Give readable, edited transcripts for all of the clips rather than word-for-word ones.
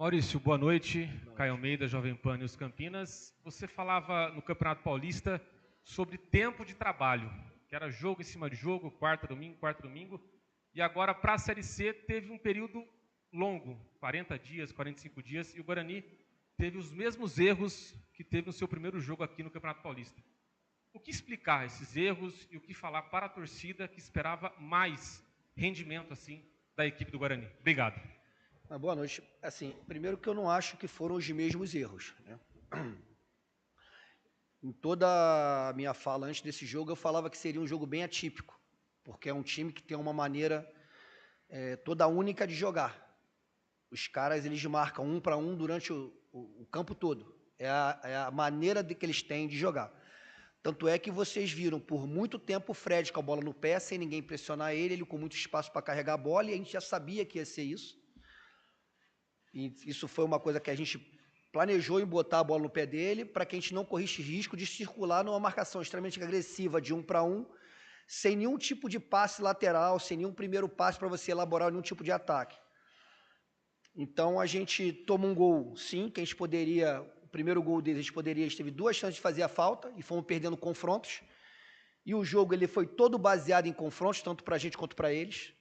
Maurício, boa noite. Caio Almeida, Jovem Pan News Campinas. Você falava no Campeonato Paulista sobre tempo de trabalho, que era jogo em cima de jogo, quarta, domingo. E agora, para a Série C, teve um período longo, 40 dias, 45 dias, e o Guarani teve os mesmos erros que teve no seu primeiro jogo aqui no Campeonato Paulista. O que explicar esses erros e o que falar para a torcida que esperava mais rendimento assim da equipe do Guarani? Obrigado. Boa noite. Assim, primeiro que eu não acho que foram os mesmos erros, né? Em toda a minha fala antes desse jogo, eu falava que seria um jogo bem atípico, porque é um time que tem uma maneira toda única de jogar. Os caras, eles marcam 1 para 1 durante o campo todo. É a maneira que eles têm de jogar. Tanto é que vocês viram por muito tempo o Fred com a bola no pé, sem ninguém pressionar ele com muito espaço para carregar a bola, e a gente já sabia que ia ser isso. E isso foi uma coisa que a gente planejou em botar a bola no pé dele, para que a gente não corresse risco de circular numa marcação extremamente agressiva de 1 para 1, sem nenhum tipo de passe lateral, sem nenhum primeiro passe para você elaborar nenhum tipo de ataque. Então a gente toma um gol, sim, que a gente poderia, o primeiro gol deles, a gente teve 2 chances de fazer a falta, e fomos perdendo confrontos, e o jogo ele foi todo baseado em confrontos, tanto para a gente quanto para eles.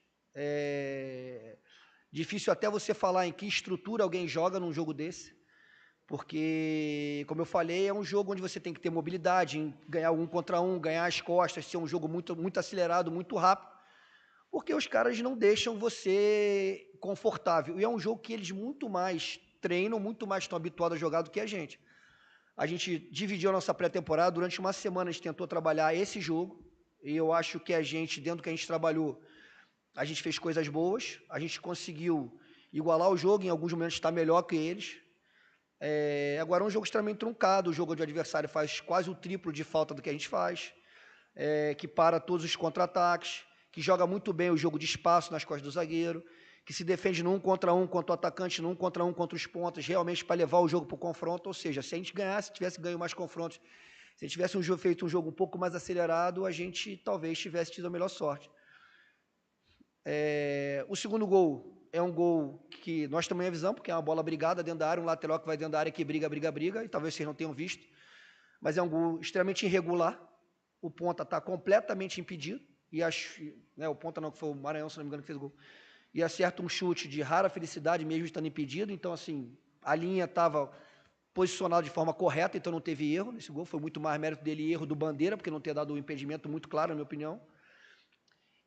Difícil até você falar em que estrutura alguém joga num jogo desse, porque, como eu falei, é um jogo onde você tem que ter mobilidade, em ganhar 1 contra 1, ganhar as costas, ser um jogo muito, muito acelerado, muito rápido, porque os caras não deixam você confortável. E é um jogo que eles muito mais treinam, muito mais estão habituados a jogar do que a gente. A gente dividiu a nossa pré-temporada, durante uma semana a gente tentou trabalhar esse jogo, e eu acho que a gente, dentro do que a gente trabalhou, a gente fez coisas boas, a gente conseguiu igualar o jogo, em alguns momentos está melhor que eles. Agora é um jogo extremamente truncado, o jogo de adversário faz quase o triplo de falta do que a gente faz, que para todos os contra-ataques, que joga muito bem o jogo de espaço nas costas do zagueiro, que se defende no 1 contra 1 contra o atacante, no 1 contra 1 contra os pontas, realmente para levar o jogo para o confronto. Ou seja, se a gente ganhasse, tivesse ganho mais confrontos, se a gente tivesse feito um jogo um pouco mais acelerado, a gente talvez tivesse tido a melhor sorte. O segundo gol é um gol que nós também avisamos, porque é uma bola brigada dentro da área, um lateral que vai dentro da área que briga, e talvez vocês não tenham visto, mas é um gol extremamente irregular. O ponta está completamente impedido, e o ponta não, que foi o Maranhão, se não me engano, que fez o gol, e acerta um chute de rara felicidade, mesmo estando impedido. Então, assim, a linha estava posicionada de forma correta, então não teve erro nesse gol, foi muito mais mérito dele e erro do Bandeira, porque não ter dado um impedimento muito claro, na minha opinião.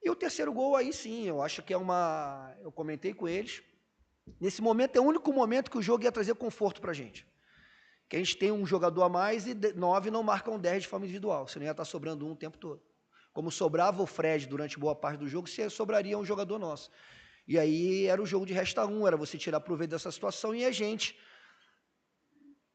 E o terceiro gol, aí sim, eu acho que é uma... Eu comentei com eles, nesse momento é o único momento que o jogo ia trazer conforto para a gente. Que a gente tem um jogador a mais e 9 não marcam 10 de forma individual, senão ia estar sobrando um o tempo todo. Como sobrava o Fred durante boa parte do jogo, sobraria um jogador nosso. E aí era o jogo de resta 1, era você tirar proveito dessa situação, e a gente,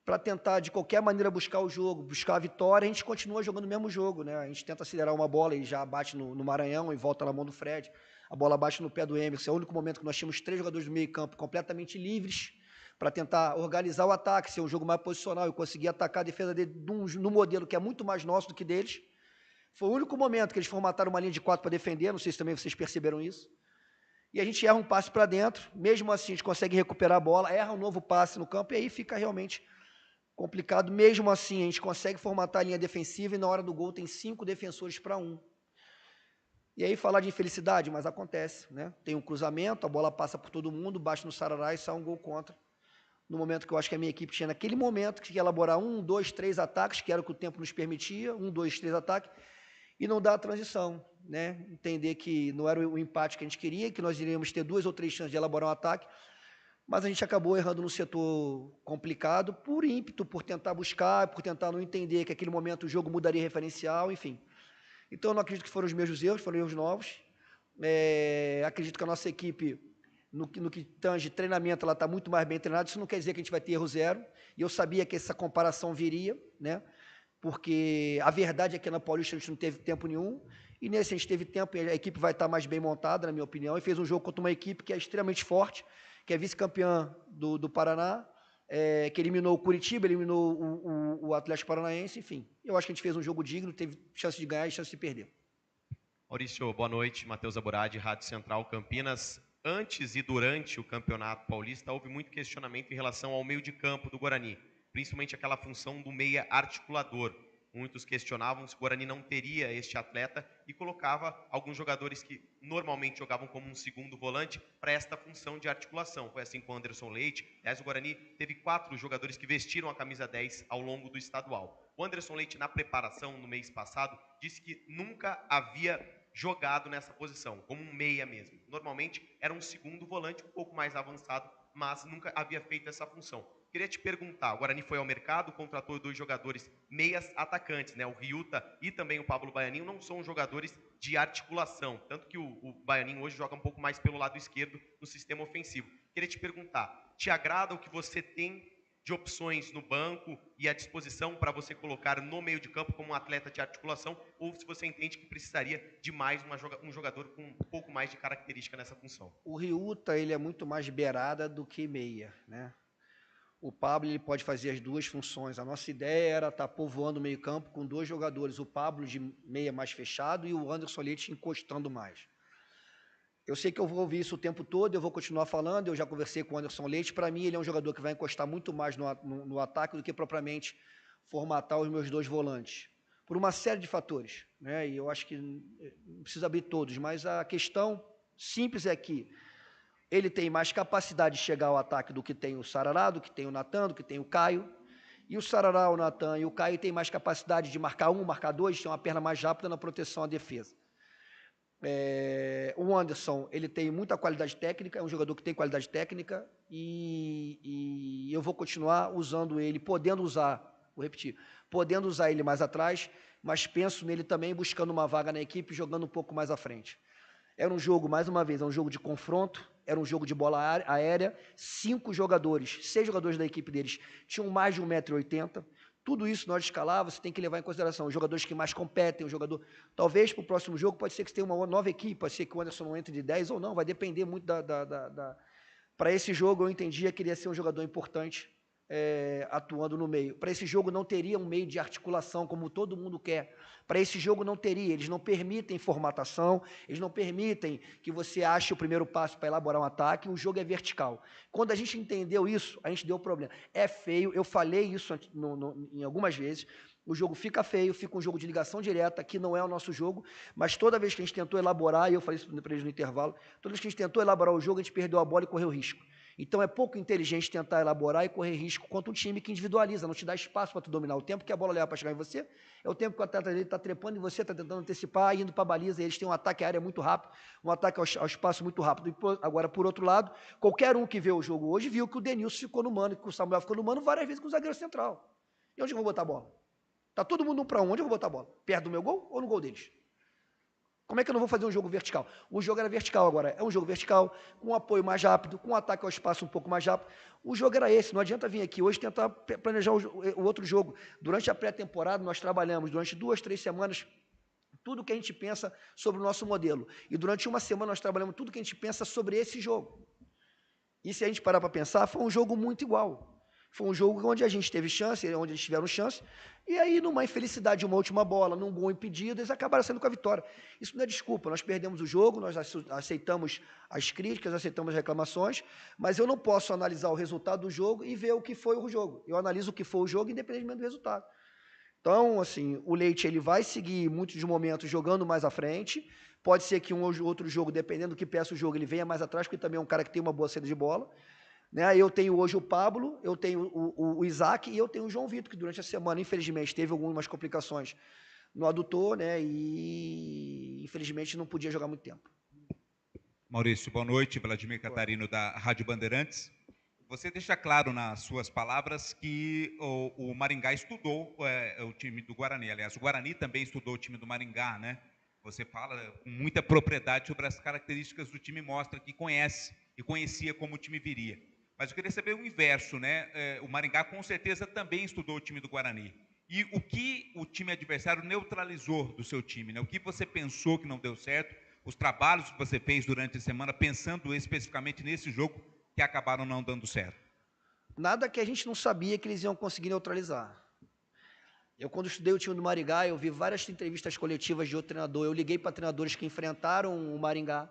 para tentar de qualquer maneira buscar o jogo, buscar a vitória, a gente continua jogando o mesmo jogo, né? A gente tenta acelerar uma bola e já bate no Maranhão e volta na mão do Fred, a bola bate no pé do Emerson. É o único momento que nós tínhamos 3 jogadores do meio campo completamente livres para tentar organizar o ataque, ser um jogo mais posicional e conseguir atacar a defesa dele no modelo que é muito mais nosso do que deles. Foi o único momento que eles formataram uma linha de 4 para defender, não sei se também vocês perceberam isso. E a gente erra um passe para dentro, mesmo assim a gente consegue recuperar a bola, erra um novo passe no campo, e aí fica realmente complicado. Mesmo assim, a gente consegue formatar a linha defensiva, e na hora do gol tem 5 defensores para 1. E aí falar de infelicidade, mas acontece, né? Tem um cruzamento, a bola passa por todo mundo, bate no Sarará e sai um gol contra. No momento que eu acho que a minha equipe tinha, naquele momento, que ia elaborar 1, 2, 3 ataques, que era o que o tempo nos permitia, 1, 2, 3 ataques, e não dá a transição, né? Entender que não era o empate que a gente queria, que nós iríamos ter 2 ou 3 chances de elaborar um ataque, mas a gente acabou errando no setor complicado, por ímpeto, por tentar buscar, por tentar não entender que naquele momento o jogo mudaria referencial, enfim. Então, eu não acredito que foram os mesmos erros, foram erros novos. Acredito que a nossa equipe, no que tange treinamento, ela está muito mais bem treinada. Isso não quer dizer que a gente vai ter erro zero, e eu sabia que essa comparação viria, né? Porque a verdade é que na Paulista a gente não teve tempo nenhum, e nesse a gente teve tempo, e a equipe vai estar mais bem montada, na minha opinião, e fez um jogo contra uma equipe que é extremamente forte, que é vice-campeã do Paraná, que eliminou o Curitiba, eliminou o Atlético Paranaense, enfim. Eu acho que a gente fez um jogo digno, teve chance de ganhar e chance de perder. Maurício, boa noite. Matheus Aboradi, Rádio Central Campinas. Antes e durante o Campeonato Paulista, houve muito questionamento em relação ao meio de campo do Guarani, principalmente aquela função do meia articulador. Muitos questionavam se o Guarani não teria este atleta e colocava alguns jogadores que normalmente jogavam como um segundo volante para esta função de articulação. Foi assim com o Anderson Leite. Aliás, o Guarani teve 4 jogadores que vestiram a camisa 10 ao longo do estadual. O Anderson Leite, na preparação no mês passado, disse que nunca havia jogado nessa posição, como um meia mesmo. Normalmente era um segundo volante um pouco mais avançado, mas nunca havia feito essa função. Queria te perguntar, o Guarani foi ao mercado, contratou 2 jogadores meias atacantes, né? O Ryuta e também o Pablo Baianinho não são jogadores de articulação, tanto que o Baianinho hoje joga um pouco mais pelo lado esquerdo no sistema ofensivo. Queria te perguntar, te agrada o que você tem de opções no banco e à disposição para você colocar no meio de campo como um atleta de articulação, ou se você entende que precisaria de mais um jogador com um pouco mais de característica nessa função? O Ryuta, ele é muito mais beirada do que meia, né? O Pablo, ele pode fazer as 2 funções. A nossa ideia era estar povoando o meio campo com 2 jogadores, o Pablo de meia mais fechado e o Anderson Leite encostando mais. Eu sei que eu vou ouvir isso o tempo todo, eu vou continuar falando, eu já conversei com o Anderson Leite, para mim ele é um jogador que vai encostar muito mais no ataque do que propriamente formatar os meus 2 volantes, por uma série de fatores, né? E eu acho que não precisa abrir todos, mas a questão simples é que ele tem mais capacidade de chegar ao ataque do que tem o Sarará, do que tem o Natan, do que tem o Caio, e o Sarará, o Natan e o Caio têm mais capacidade de marcar 1, marcar 2, tem uma perna mais rápida na proteção à defesa. O Anderson, ele tem muita qualidade técnica, é um jogador que tem qualidade técnica e eu vou continuar usando ele, podendo usar, vou repetir, podendo usar ele mais atrás, mas penso nele também buscando uma vaga na equipe, jogando um pouco mais à frente. Era um jogo, mais uma vez, é um jogo de confronto, era um jogo de bola aérea, 5 jogadores, 6 jogadores da equipe deles tinham mais de 1,80 m, tudo isso na hora de escalar, você tem que levar em consideração os jogadores que mais competem, o jogador. Talvez para o próximo jogo pode ser que você tenha uma nova equipe, pode ser que o Anderson não entre de 10 ou não, vai depender muito Para esse jogo eu entendia que ele ia ser um jogador importante atuando no meio. Para esse jogo não teria um meio de articulação, como todo mundo quer. Para esse jogo não teria, eles não permitem formatação, eles não permitem que você ache o primeiro passo para elaborar um ataque, o jogo é vertical. Quando a gente entendeu isso, a gente deu problema. É feio, eu falei isso em algumas vezes, o jogo fica feio, fica um jogo de ligação direta, que não é o nosso jogo, mas toda vez que a gente tentou elaborar, e eu falei isso para eles no intervalo, toda vez que a gente tentou elaborar o jogo, a gente perdeu a bola e correu risco. Então é pouco inteligente tentar elaborar e correr risco contra um time que individualiza, não te dá espaço para tu dominar. O tempo que a bola leva para chegar em você, é o tempo que o atleta dele está trepando em você, está tentando antecipar, indo para a baliza, e eles têm um ataque à área muito rápido, um ataque ao espaço muito rápido. Agora, por outro lado, qualquer um que vê o jogo hoje viu que o Denilson ficou no mano, que o Samuel ficou no mano várias vezes com o zagueiro central. E onde eu vou botar a bola? Está todo mundo um para um, onde eu vou botar a bola? Perto do meu gol ou no gol deles? Como é que eu não vou fazer um jogo vertical? O jogo era vertical agora, é um jogo vertical, com um apoio mais rápido, com um ataque ao espaço um pouco mais rápido. O jogo era esse, não adianta vir aqui hoje tentar planejar o outro jogo. Durante a pré-temporada, nós trabalhamos, durante 2, 3 semanas, tudo que a gente pensa sobre o nosso modelo. E durante uma semana nós trabalhamos tudo que a gente pensa sobre esse jogo. E se a gente parar para pensar, foi um jogo muito igual. Foi um jogo onde a gente teve chance, onde eles tiveram chance, e aí, numa infelicidade de uma última bola, num gol impedido, eles acabaram saindo com a vitória. Isso não é desculpa, nós perdemos o jogo, nós aceitamos as críticas, aceitamos as reclamações, mas eu não posso analisar o resultado do jogo e ver o que foi o jogo. Eu analiso o que foi o jogo, independentemente do resultado. Então, assim, o Leite ele vai seguir muitos de momentos jogando mais à frente, pode ser que um ou outro jogo, dependendo do que peça o jogo, ele venha mais atrás, porque também é um cara que tem uma boa saída de bola. Né? Eu tenho hoje o Pablo, eu tenho o Isaac e eu tenho o João Vitor, que durante a semana, infelizmente, teve algumas complicações no adutor, né? E infelizmente não podia jogar muito tempo. Maurício, boa noite. Vladimir Catarino, da Rádio Bandeirantes. Você deixa claro nas suas palavras que o Maringá estudou o time do Guarani. Aliás, o Guarani também estudou o time do Maringá, né? Você fala com muita propriedade sobre as características do time, mostra que conhece e conhecia como o time viria. Mas eu queria saber o inverso, né? O Maringá com certeza também estudou o time do Guarani. E o que o time adversário neutralizou do seu time, né? O que você pensou que não deu certo, os trabalhos que você fez durante a semana, pensando especificamente nesse jogo, que acabaram não dando certo? Nada que a gente não sabia que eles iam conseguir neutralizar. Eu, quando estudei o time do Maringá, eu vi várias entrevistas coletivas de outro treinador, eu liguei para treinadores que enfrentaram o Maringá,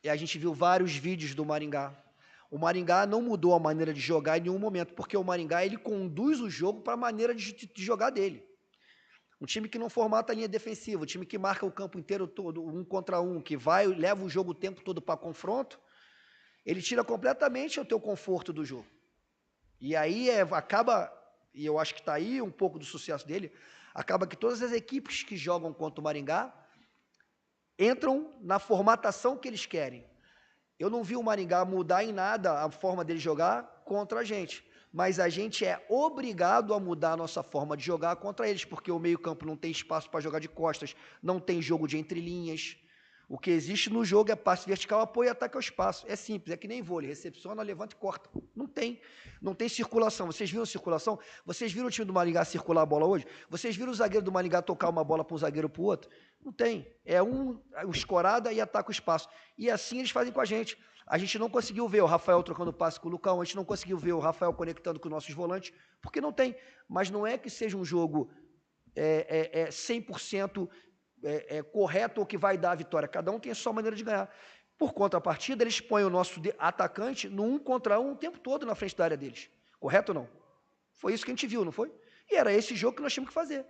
E a gente viu vários vídeos do Maringá. O Maringá não mudou a maneira de jogar em nenhum momento, porque o Maringá ele conduz o jogo para a maneira de jogar dele. Um time que não formata a linha defensiva, um time que marca o campo inteiro todo, 1 contra 1, que leva o jogo o tempo todo para confronto, ele tira completamente o teu conforto do jogo. E aí acaba, e eu acho que está aí um pouco do sucesso dele, acaba que todas as equipes que jogam contra o Maringá entram na formatação que eles querem. Eu não vi o Maringá mudar em nada a forma dele jogar contra a gente, mas a gente é obrigado a mudar a nossa forma de jogar contra eles, porque o meio-campo não tem espaço para jogar de costas, não tem jogo de entrelinhas. O que existe no jogo é passe vertical, apoio e ataque ao espaço. É simples, é que nem vôlei, recepciona, levanta e corta. Não tem circulação. Vocês viram circulação? Vocês viram o time do Maringá circular a bola hoje? Vocês viram o zagueiro do Maringá tocar uma bola para um zagueiro para o outro? Não tem. É escorada e ataca o espaço. E assim eles fazem com a gente. A gente não conseguiu ver o Rafael trocando passe com o Lucão, a gente não conseguiu ver o Rafael conectando com os nossos volantes, porque não tem. Mas não é que seja um jogo 100% correto ou que vai dar a vitória. Cada um tem a sua maneira de ganhar. Por contrapartida, eles põem o nosso atacante no 1 contra 1 o tempo todo na frente da área deles. Correto ou não? Foi isso que a gente viu, não foi? E era esse jogo que nós tínhamos que fazer.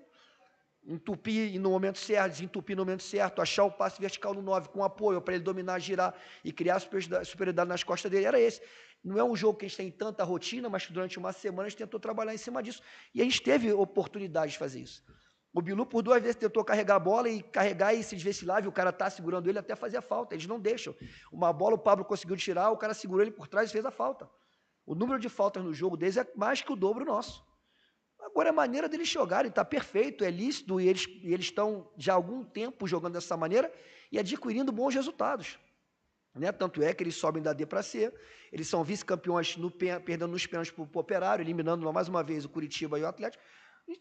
Entupir no momento certo, desentupir no momento certo, achar o passe vertical no 9 com apoio para ele dominar, girar e criar superioridade nas costas dele. Era esse. Não é um jogo que a gente tem tanta rotina, mas que durante uma semana a gente tentou trabalhar em cima disso. E a gente teve oportunidade de fazer isso. O Bilu, por 2 vezes, tentou carregar a bola e carregar e se desvencilhava, e o cara está segurando ele até fazer a falta. Eles não deixam. Uma bola o Pablo conseguiu tirar, o cara segurou ele por trás e fez a falta. O número de faltas no jogo deles é mais que o dobro nosso. Agora, a maneira deles jogarem está perfeito, é lícito, e eles estão já há algum tempo jogando dessa maneira e adquirindo bons resultados. Né? Tanto é que eles sobem da D para C, eles são vice-campeões perdendo nos pênaltis para o Operário, eliminando mais uma vez o Curitiba e o Atlético.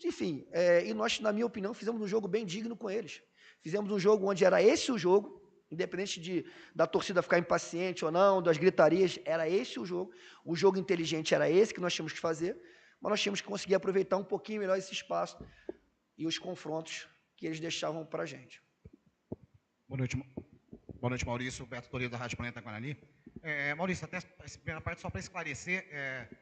Enfim, e nós, na minha opinião, fizemos um jogo bem digno com eles. Fizemos um jogo onde era esse o jogo, independente da torcida ficar impaciente ou não, das gritarias, era esse o jogo. O jogo inteligente era esse que nós tínhamos que fazer, mas nós tínhamos que conseguir aproveitar um pouquinho melhor esse espaço e os confrontos que eles deixavam para a gente. Boa noite, Maurício. Beto Toledo, da Rádio Planeta Guarani. Maurício, até essa primeira parte, só para esclarecer,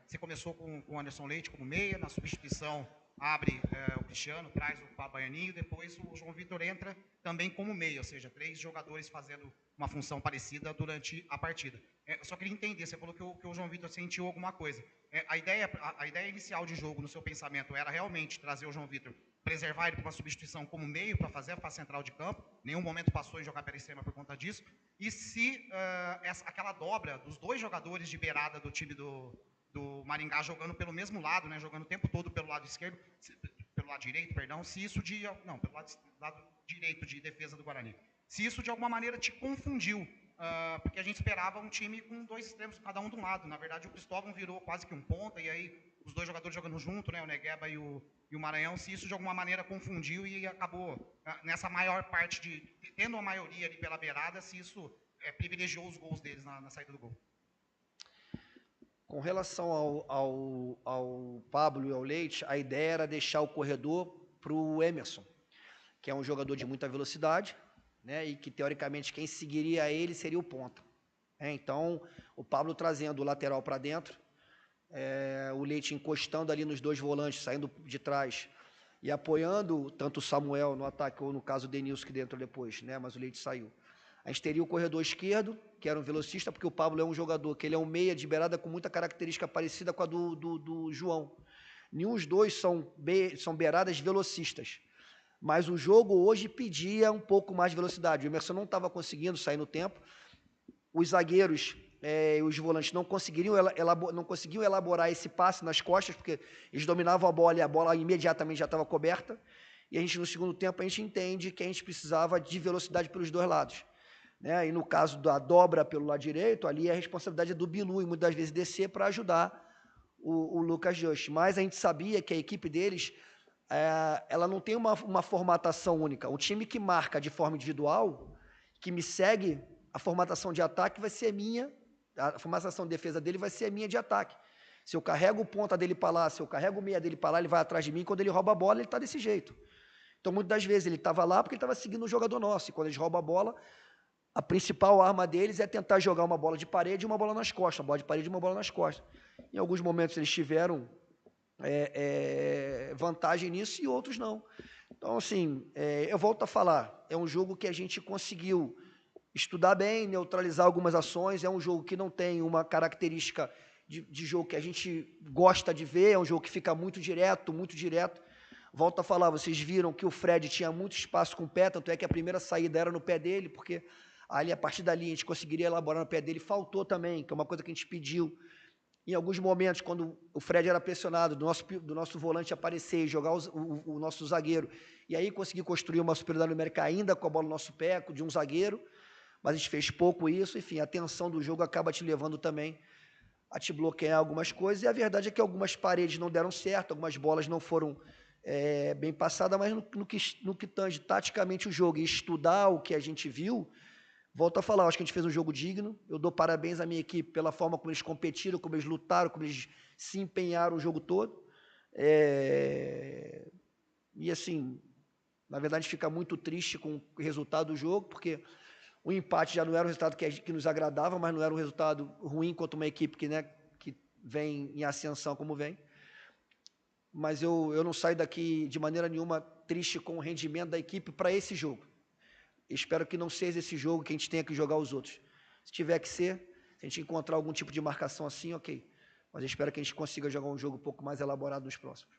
você começou com o Anderson Leite como meia, na substituição abre o Cristiano, traz o Baianinho, depois o João Vitor entra também como meia, ou seja, 3 jogadores fazendo uma função parecida durante a partida. Eu só queria entender, você falou que o João Vitor sentiu alguma coisa. A ideia inicial de jogo, no seu pensamento, era realmente trazer o João Vitor, preservar ele para uma substituição como meio, para fazer a fase central de campo, nenhum momento passou em jogar pela extrema por conta disso, e se aquela dobra dos 2 jogadores de beirada do time do Maringá jogando pelo mesmo lado, né, jogando o tempo todo pelo lado esquerdo, pelo lado direito, perdão, se isso pelo lado direito de defesa do Guarani, se isso de alguma maneira te confundiu, porque a gente esperava um time com 2 extremos, cada um de um lado. Na verdade, o Cristóvão virou quase que um ponta, e aí os 2 jogadores jogando junto, né, o Negueba e o Maranhão, se isso de alguma maneira confundiu e acabou nessa maior parte tendo a maioria ali pela beirada, se isso privilegiou os gols deles na saída do gol. Com relação ao Pablo e ao Leite, a ideia era deixar o corredor para o Emerson, que é um jogador de muita velocidade, né, e que, teoricamente, quem seguiria ele seria o ponta. Então, o Pablo trazendo o lateral para dentro, o Leite encostando ali nos 2 volantes, saindo de trás, e apoiando tanto o Samuel no ataque, ou no caso o Denilson, que entrou depois, né, mas o Leite saiu. A gente teria o corredor esquerdo, que era um velocista, porque o Pablo é um jogador que ele é um meia de beirada com muita característica parecida com a do João. Nenhum dos 2 são beiradas velocistas. Mas o jogo hoje pedia um pouco mais de velocidade. O Emerson não estava conseguindo sair no tempo. Os zagueiros e os volantes não conseguiam elaborar esse passe nas costas, porque eles dominavam a bola e a bola imediatamente já estava coberta. E a gente, no segundo tempo, a gente entende que a gente precisava de velocidade pelos 2 lados. Né? E no caso da dobra pelo lado direito, ali a responsabilidade é do Bilu, e muitas vezes descer para ajudar o Lucas Just. Mas a gente sabia que a equipe deles, ela não tem uma formatação única. O time que marca de forma individual, que me segue, a formatação de ataque vai ser minha, a formatação de defesa dele vai ser a minha de ataque. Se eu carrego o ponta dele para lá, se eu carrego o meia dele para lá, ele vai atrás de mim, quando ele rouba a bola, ele está desse jeito. Então, muitas das vezes, ele estava lá porque ele estava seguindo um jogador nosso, e quando eles roubam a bola, a principal arma deles é tentar jogar uma bola de parede e uma bola nas costas, uma bola de parede e uma bola nas costas. Em alguns momentos eles tiveram vantagem nisso e outros não. Então, assim, eu volto a falar, é um jogo que a gente conseguiu estudar bem, neutralizar algumas ações, é um jogo que não tem uma característica de jogo que a gente gosta de ver, é um jogo que fica muito direto, muito direto. Volto a falar, vocês viram que o Fred tinha muito espaço com o pé, tanto é que a primeira saída era no pé dele, porque ali, a partir dali, a gente conseguiria elaborar no pé dele, faltou também, que é uma coisa que a gente pediu. Em alguns momentos, quando o Fred era pressionado, do nosso volante aparecer e jogar o nosso zagueiro, e aí conseguir construir uma superioridade numérica ainda com a bola no nosso pé, de um zagueiro, mas a gente fez pouco isso, enfim, a tensão do jogo acaba te levando também a te bloquear algumas coisas, e a verdade é que algumas paredes não deram certo, algumas bolas não foram bem passadas, mas no que tange taticamente o jogo e estudar o que a gente viu, volto a falar, acho que a gente fez um jogo digno, eu dou parabéns à minha equipe pela forma como eles competiram, como eles lutaram, como eles se empenharam o jogo todo, e assim, na verdade fica muito triste com o resultado do jogo, porque o empate já não era um resultado que nos agradava, mas não era um resultado ruim contra uma equipe que vem em ascensão como vem, mas eu não saio daqui de maneira nenhuma triste com o rendimento da equipe para esse jogo. Espero que não seja esse jogo que a gente tenha que jogar os outros. Se tiver que ser, se a gente encontrar algum tipo de marcação assim, ok. Mas eu espero que a gente consiga jogar um jogo um pouco mais elaborado nos próximos.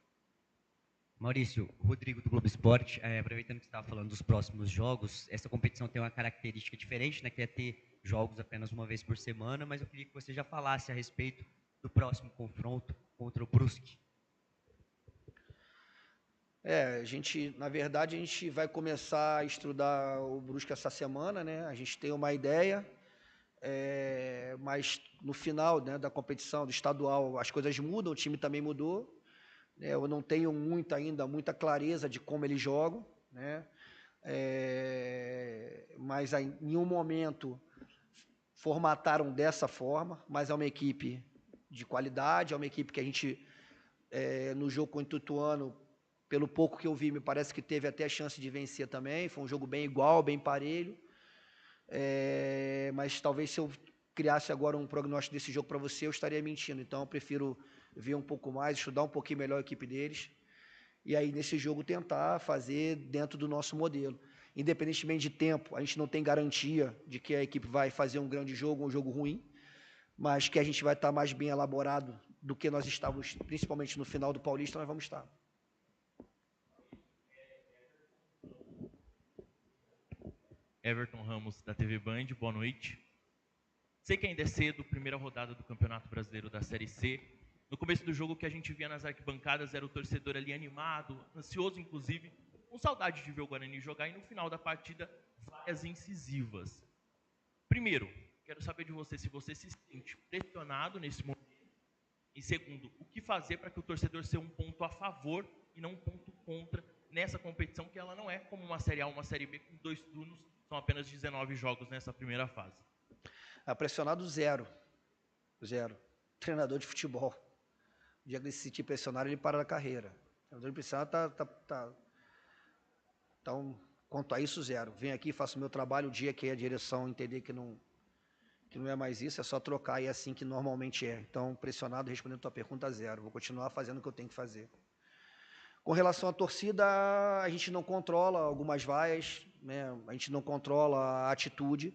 Maurício, Rodrigo do Globo Esporte, aproveitando que você estava falando dos próximos jogos, essa competição tem uma característica diferente, né, que é ter jogos apenas uma vez por semana, mas eu queria que você já falasse a respeito do próximo confronto contra o Brusque. Na verdade, a gente vai começar a estudar o Brusque essa semana, né? A gente tem uma ideia, mas no final, né, da competição, do estadual, as coisas mudam, o time também mudou. Eu não tenho muita clareza de como eles jogam, né? Mas em um momento formataram dessa forma, mas é uma equipe de qualidade, é uma equipe que a gente, no jogo contra o Ituano, pelo pouco que eu vi, me parece que teve até a chance de vencer também, foi um jogo bem igual, bem parelho, mas talvez se eu criasse agora um prognóstico desse jogo para você, eu estaria mentindo, então eu prefiro ver um pouco mais, estudar um pouquinho melhor a equipe deles, e aí nesse jogo tentar fazer dentro do nosso modelo. Independentemente de tempo, a gente não tem garantia de que a equipe vai fazer um grande jogo, um jogo ruim, mas que a gente vai estar mais bem elaborado do que nós estávamos, principalmente no final do Paulista, nós vamos estar. Everton Ramos, da TV Band, boa noite. Sei que ainda é cedo, primeira rodada do Campeonato Brasileiro da Série C. No começo do jogo, o que a gente via nas arquibancadas era o torcedor ali animado, ansioso, inclusive, com saudade de ver o Guarani jogar, e no final da partida, várias incisivas. Primeiro, quero saber de você se você se sente pressionado nesse momento. E segundo, o que fazer para que o torcedor seja um ponto a favor e não um ponto contra nessa competição, que ela não é como uma Série A ou uma Série B com 2 turnos, são apenas 19 jogos nessa primeira fase. Pressionado zero. Treinador de futebol. O dia que ele se sentir pressionado, ele para da carreira. O treinador de pressionado Então, quanto a isso, zero. Venho aqui, faço o meu trabalho, o dia que a direção entender que não é mais isso, é só trocar, e é assim que normalmente é. Então, pressionado, respondendo a tua pergunta, zero. Vou continuar fazendo o que eu tenho que fazer. Com relação à torcida, a gente não controla algumas vaias, né? A gente não controla a atitude,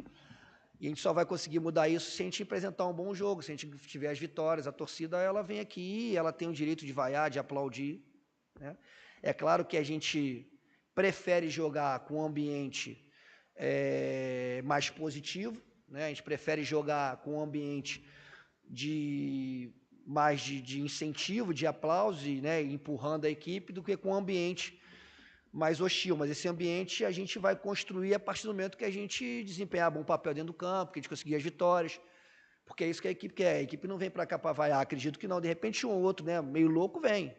e a gente só vai conseguir mudar isso se a gente apresentar um bom jogo, se a gente tiver as vitórias. A torcida, ela vem aqui, ela tem o direito de vaiar, de aplaudir, né? É claro que a gente prefere jogar com um ambiente mais positivo, né? A gente prefere jogar com um ambiente mais de incentivo, de aplauso, né, empurrando a equipe, do que com um ambiente mais hostil. Mas esse ambiente a gente vai construir a partir do momento que a gente desempenhar bom papel dentro do campo, que a gente conseguir as vitórias, porque é isso que a equipe quer. A equipe não vem para cá para vaiar, acredito que não. De repente um ou outro, né, meio louco, vem.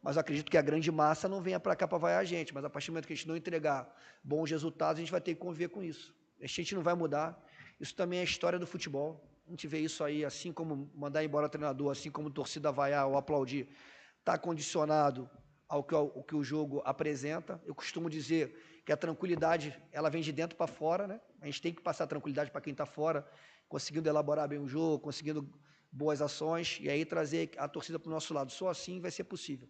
Mas acredito que a grande massa não venha para cá para vaiar a gente. Mas a partir do momento que a gente não entregar bons resultados, a gente vai ter que conviver com isso. A gente não vai mudar. Isso também é a história do futebol. A gente vê isso aí, assim como mandar embora o treinador, assim como torcida vaiar ou aplaudir, está condicionado ao que o jogo apresenta. Eu costumo dizer que a tranquilidade, ela vem de dentro para fora, né? A gente tem que passar tranquilidade para quem está fora, conseguindo elaborar bem o jogo, conseguindo boas ações, e aí trazer a torcida para o nosso lado. Só assim vai ser possível.